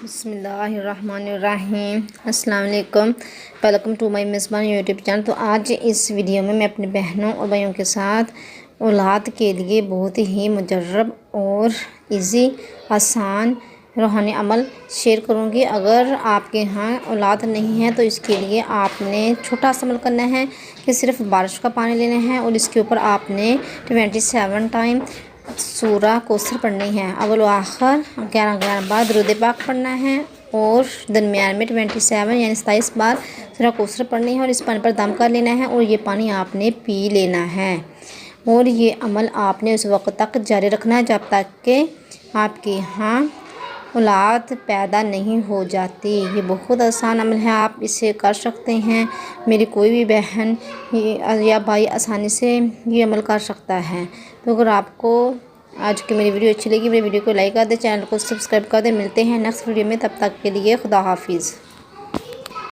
बिस्मिल्लाहिर्रहमानिर्रहीम अस्सलाम वालेकुम। वेलकम टू माय मेज़बान यूट्यूब चैनल। तो आज इस वीडियो में मैं अपनी बहनों और भाइयों के साथ औलाद के लिए बहुत ही मुजर्रब और इजी आसान रूहानी अमल शेयर करूंगी। अगर आपके यहाँ औलाद नहीं है तो इसके लिए आपने छोटा सा अमल करना है कि सिर्फ बारिश का पानी लेना है और इसके ऊपर आपने 27 टाइम सूरा कौसर पढ़नी है। अव्वल व आखिर 11 बार दुरूद पाक पढ़ना है और दरमियान में 27 यानी 27 बार सूरा कौसर पढ़नी है और इस पानी पर दम कर लेना है और ये पानी आपने पी लेना है। और ये अमल आपने उस वक्त तक जारी रखना है जब तक कि आपके यहाँ औलाद पैदा नहीं हो जाती। ये बहुत आसान अमल है, आप इसे कर सकते हैं। मेरी कोई भी बहन या भाई आसानी से ये अमल कर सकता है। तो अगर आपको आज की मेरी वीडियो अच्छी लगी, मेरी वीडियो को लाइक कर दें, चैनल को सब्सक्राइब कर दें। मिलते हैं नेक्स्ट वीडियो में, तब तक के लिए खुदा हाफिज़।